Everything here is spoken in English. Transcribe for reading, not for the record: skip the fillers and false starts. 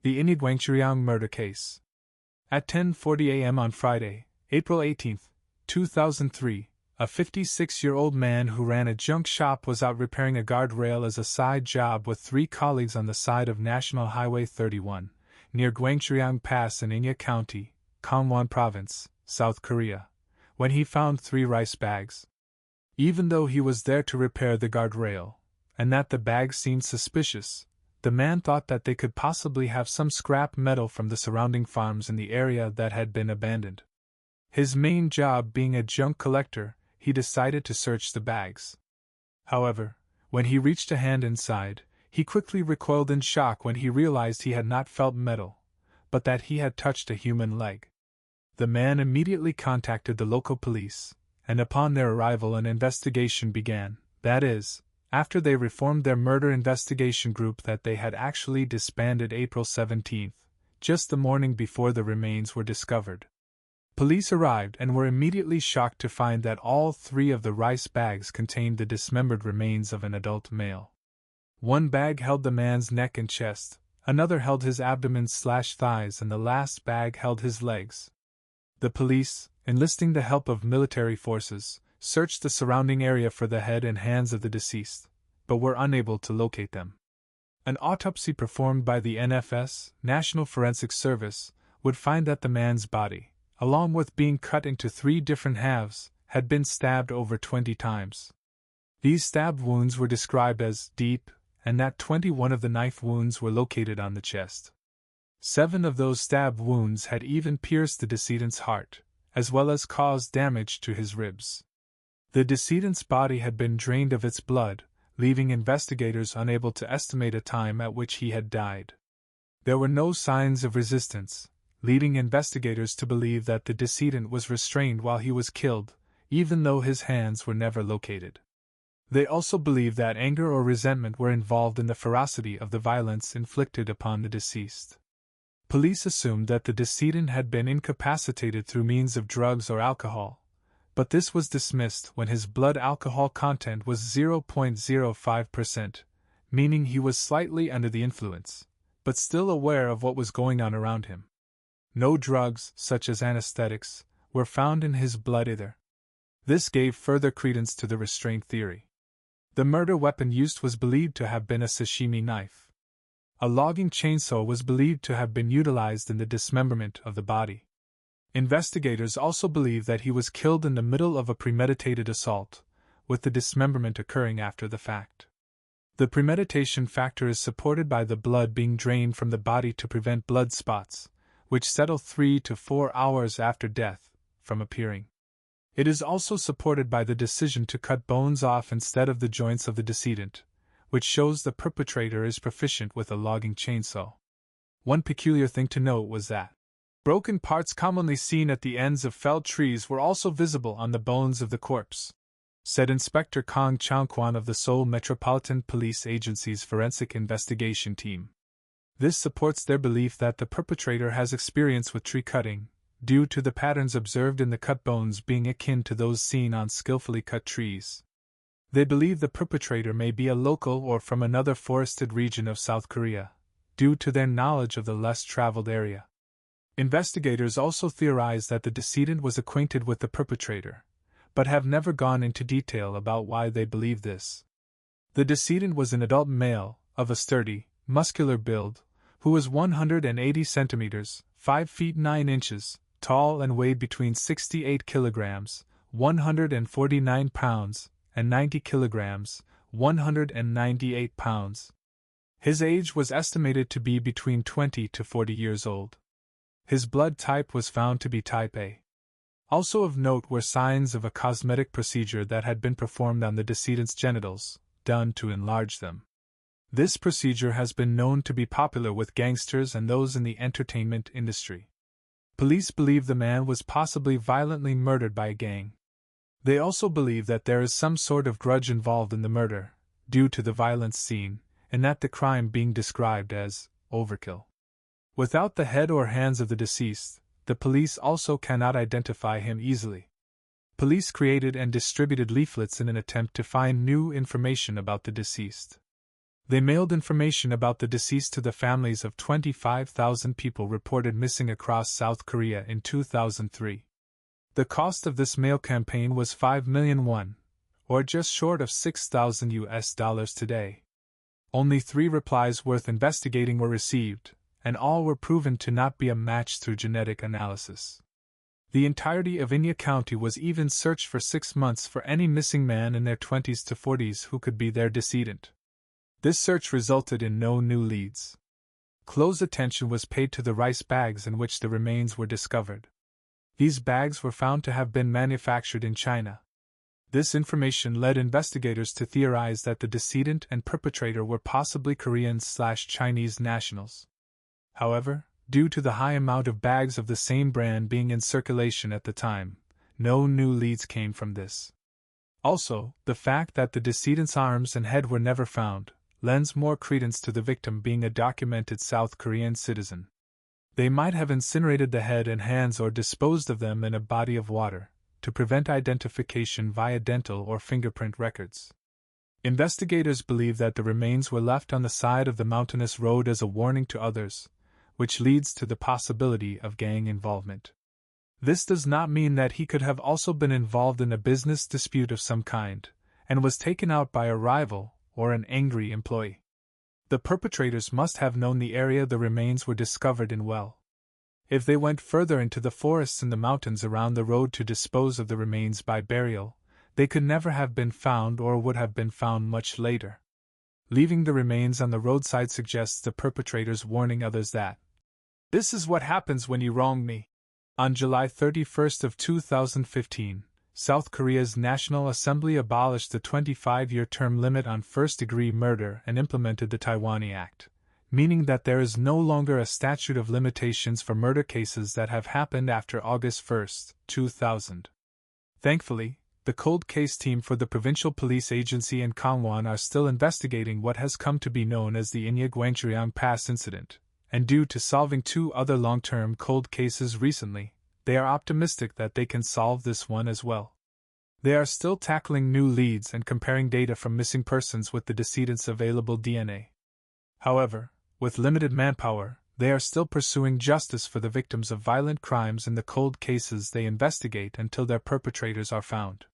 The Inje Gwangchiryeong murder case. At 10:40 a.m. on Friday, April 18, 2003, a 56-year-old man who ran a junk shop was out repairing a guardrail as a side job with 3 colleagues on the side of National Highway 31, near Gwangchiryeong Pass in Inje County, Gangwon Province, South Korea, when he found 3 rice bags. Even though he was there to repair the guardrail, and that the bags seemed suspicious, the man thought that they could possibly have some scrap metal from the surrounding farms in the area that had been abandoned. His main job being a junk collector, he decided to search the bags. However, when he reached a hand inside, he quickly recoiled in shock when he realized he had not felt metal, but that he had touched a human leg. The man immediately contacted the local police, and upon their arrival an investigation began, that is, after they reformed their murder investigation group that they had actually disbanded April 17, just the morning before the remains were discovered. Police arrived and were immediately shocked to find that all 3 of the rice bags contained the dismembered remains of an adult male. One bag held the man's neck and chest, another held his abdomen/thighs, and the last bag held his legs. The police, enlisting the help of military forces, searched the surrounding area for the head and hands of the deceased, but were unable to locate them. An autopsy performed by the NFS, National Forensic Service, would find that the man's body, along with being cut into 3 different halves, had been stabbed over 20 times. These stab wounds were described as deep, and that 21 of the knife wounds were located on the chest. 7 of those stab wounds had even pierced the decedent's heart, as well as caused damage to his ribs. The decedent's body had been drained of its blood, leaving investigators unable to estimate a time at which he had died. There were no signs of resistance, leading investigators to believe that the decedent was restrained while he was killed, even though his hands were never located. They also believe that anger or resentment were involved in the ferocity of the violence inflicted upon the deceased. Police assumed that the decedent had been incapacitated through means of drugs or alcohol, but this was dismissed when his blood alcohol content was 0.05%, meaning he was slightly under the influence, but still aware of what was going on around him. No drugs, such as anesthetics, were found in his blood either. This gave further credence to the restraint theory. The murder weapon used was believed to have been a sashimi knife. A logging chainsaw was believed to have been utilized in the dismemberment of the body. Investigators also believe that he was killed in the middle of a premeditated assault, with the dismemberment occurring after the fact. The premeditation factor is supported by the blood being drained from the body to prevent blood spots, which settle 3 to 4 hours after death, from appearing. It is also supported by the decision to cut bones off instead of the joints of the decedent, which shows the perpetrator is proficient with a logging chainsaw. One peculiar thing to note was that broken parts commonly seen at the ends of felled trees were also visible on the bones of the corpse, said Inspector Kang Chang-kwan of the Seoul Metropolitan Police Agency's Forensic Investigation Team. This supports their belief that the perpetrator has experience with tree cutting, due to the patterns observed in the cut bones being akin to those seen on skillfully cut trees. They believe the perpetrator may be a local or from another forested region of South Korea, due to their knowledge of the less traveled area. Investigators also theorize that the decedent was acquainted with the perpetrator, but have never gone into detail about why they believe this. The decedent was an adult male, of a sturdy, muscular build, who was 180 centimeters, 5 feet 9 inches, tall and weighed between 68 kilograms, 149 pounds, and 90 kilograms, 198 pounds. His age was estimated to be between 20 to 40 years old. His blood type was found to be type A. Also of note were signs of a cosmetic procedure that had been performed on the decedent's genitals, done to enlarge them. This procedure has been known to be popular with gangsters and those in the entertainment industry. Police believe the man was possibly violently murdered by a gang. They also believe that there is some sort of grudge involved in the murder, due to the violence seen, and that the crime being described as overkill. Without the head or hands of the deceased, the police also cannot identify him easily. Police created and distributed leaflets in an attempt to find new information about the deceased. They mailed information about the deceased to the families of 25,000 people reported missing across South Korea in 2003. The cost of this mail campaign was 5 million won, or just short of $6,000 today. Only 3 replies worth investigating were received, and all were proven to not be a match through genetic analysis. The entirety of Inje County was even searched for 6 months for any missing man in their 20s to 40s who could be their decedent. This search resulted in no new leads. Close attention was paid to the rice bags in which the remains were discovered. These bags were found to have been manufactured in China. This information led investigators to theorize that the decedent and perpetrator were possibly Korean/Chinese nationals. However, due to the high amount of bags of the same brand being in circulation at the time, no new leads came from this. Also, the fact that the decedent's arms and head were never found lends more credence to the victim being a documented South Korean citizen. They might have incinerated the head and hands or disposed of them in a body of water, to prevent identification via dental or fingerprint records. Investigators believe that the remains were left on the side of the mountainous road as a warning to others, which leads to the possibility of gang involvement. This does not mean that he could have also been involved in a business dispute of some kind, and was taken out by a rival or an angry employee. The perpetrators must have known the area the remains were discovered in well. If they went further into the forests and the mountains around the road to dispose of the remains by burial, they could never have been found or would have been found much later. Leaving the remains on the roadside suggests the perpetrators warning others that, "This is what happens when you wrong me." On July 31 of 2015, South Korea's National Assembly abolished the 25-year term limit on first-degree murder and implemented the Taiwan Act, meaning that there is no longer a statute of limitations for murder cases that have happened after August 1, 2000. Thankfully, the cold case team for the Provincial Police Agency in Gangwon are still investigating what has come to be known as the Inje Gwangchiryeong Pass incident, and due to solving 2 other long-term cold cases recently, they are optimistic that they can solve this one as well. They are still tackling new leads and comparing data from missing persons with the decedent's available DNA. However, with limited manpower, they are still pursuing justice for the victims of violent crimes in the cold cases they investigate until their perpetrators are found.